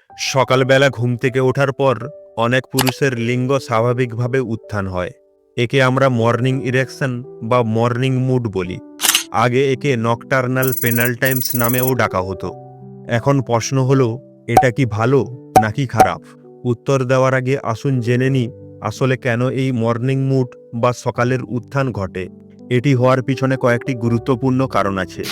সকালবেলা ঘুম থেকে ওঠার পর অনেক পুরুষের লিঙ্গ স্বাভাবিকভাবে উত্থান হয়। একে আমরা মর্নিং ইরেকশন বা মর্নিং মুড বলি। আগে একে নকটার্নাল পেনাল টাইমস নামেও ডাকা হতো। এখন প্রশ্ন হলো, এটা কি ভালো নাকি খারাপ? উত্তর দেওয়ার আগে আসুন জেনে নিই আসলে কেন এই মর্নিং মুড বা সকালের উত্থান ঘটে। এটি হওয়ার পিছনে কয়েকটি গুরুত্বপূর্ণ কারণ আছে।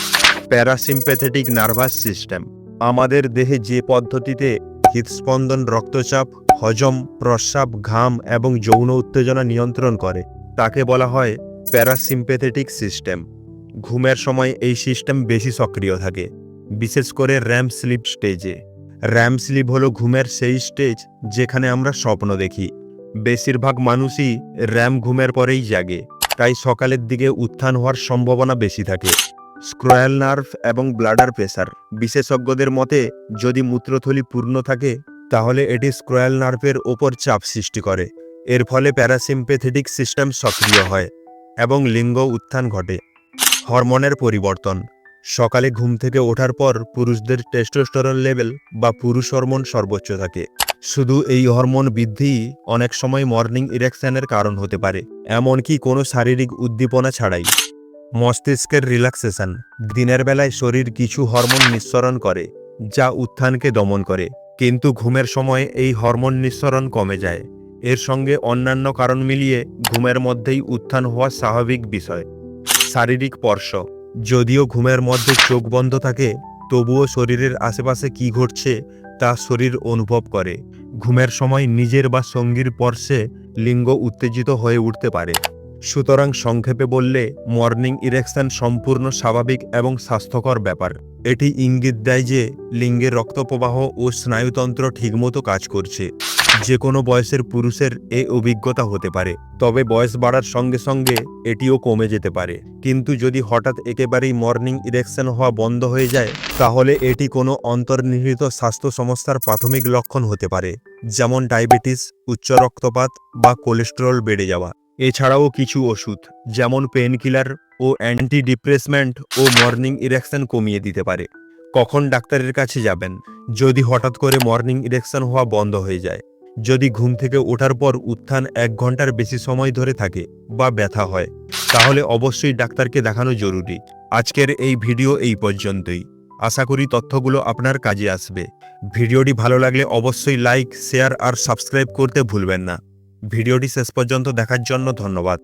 প্যারাসিম্প্যাথেটিক নার্ভাস সিস্টেম আমাদের দেহে যে পদ্ধতিতে হৃদস্পন্দন, রক্তচাপ, হজম, প্রস্রাব, ঘাম এবং যৌন উত্তেজনা নিয়ন্ত্রণ করে তাকে বলা হয় প্যারাসিম্প্যাথেটিক সিস্টেম। ঘুমের সময় এই সিস্টেম বেশি সক্রিয় থাকে, বিশেষ করে র্যাম স্লিপ স্টেজে। র্যাম স্লিপ হলো ঘুমের সেই স্টেজ যেখানে আমরা স্বপ্ন দেখি। বেশিরভাগ মানুষই র্যাম ঘুমের পরেই জাগে, তাই সকালের দিকে উত্থান হওয়ার সম্ভাবনা বেশি থাকে। স্ক্রয়াল নার্ভ এবং ব্লাডার প্রেসার বিশেষজ্ঞদের মতে যদি মূত্রথলি পূর্ণ থাকে তাহলে এটি স্ক্রয়াল নার্ভের ওপর চাপ সৃষ্টি করে। এর ফলে প্যারাসিম্প্যাথেটিক সিস্টেম সক্রিয় হয় এবং লিঙ্গ উত্থান ঘটে। হরমোনের পরিবর্তন সকালে ঘুম থেকে ওঠার পর পুরুষদের টেস্টোস্টেরন লেভেল বা পুরুষ হরমোন সর্বোচ্চ থাকে। শুধু এই হরমোন বৃদ্ধি অনেক সময় মর্নিং ইরেকশনের কারণ হতে পারে, এমনকি কোনো শারীরিক উদ্দীপনা ছাড়াই। মস্তিষ্কের রিল্যাক্সেশন দিনের বেলায় শরীর কিছু হরমোন নিঃসরণ করে যা উত্থানকে দমন করে, কিন্তু ঘুমের সময় এই হরমোন নিঃসরণ কমে যায়। এর সঙ্গে অন্যান্য কারণ মিলিয়ে ঘুমের মধ্যেই উত্থান হওয়া স্বাভাবিক বিষয়। শারীরিক স্পর্শ যদিও ঘুমের মধ্যে চোখ বন্ধ থাকে, তবুও শরীরের আশেপাশে কি ঘটছে তা শরীর অনুভব করে। ঘুমের সময় নিজের বা সঙ্গীর স্পর্শে লিঙ্গ উত্তেজিত হয়ে উঠতে পারে। সুতরাং সংক্ষেপে বললে মর্নিং ইরেকশন সম্পূর্ণ স্বাভাবিক এবং স্বাস্থ্যকর ব্যাপার। এটি ইঙ্গিত দেয় যে লিঙ্গের রক্তপ্রবাহ ও স্নায়ুতন্ত্র ঠিকমতো কাজ করছে। যে কোনো বয়সের পুরুষের এই অভিজ্ঞতা হতে পারে, তবে বয়স বাড়ার সঙ্গে সঙ্গে এটিও কমে যেতে পারে। কিন্তু যদি হঠাৎ একেবারেই মর্নিং ইরেকশন হওয়া বন্ধ হয়ে যায় তাহলে এটি কোনো অন্তর্নিহিত স্বাস্থ্য সমস্যার প্রাথমিক লক্ষণ হতে পারে, যেমন ডায়াবেটিস, উচ্চ রক্তপাত বা কোলেস্টেরল বেড়ে যাওয়া। এছাড়াও কিছু ওষুধ যেমন পেনকিলার ও অ্যান্টি ডিপ্রেসমেন্ট ও মর্নিং ইরেকশন কমিয়ে দিতে পারে। কখন ডাক্তারের কাছে যাবেন? যদি হঠাৎ করে মর্নিং ইরেকশন হওয়া বন্ধ হয়ে যায়, যদি ঘুম থেকে ওঠার পর উত্থান 1 ঘন্টার বেশি সময় ধরে থাকে বা ব্যথা হয়, তাহলে অবশ্যই ডাক্তারকে দেখানো জরুরি। আজকের এই ভিডিও এই পর্যন্তই। আশা করি তথ্যগুলো আপনার কাজে আসবে। ভিডিওটি ভালো লাগলে অবশ্যই লাইক, শেয়ার আর সাবস্ক্রাইব করতে ভুলবেন না। ভিডিওটি শেষ পর্যন্ত দেখার জন্য ধন্যবাদ।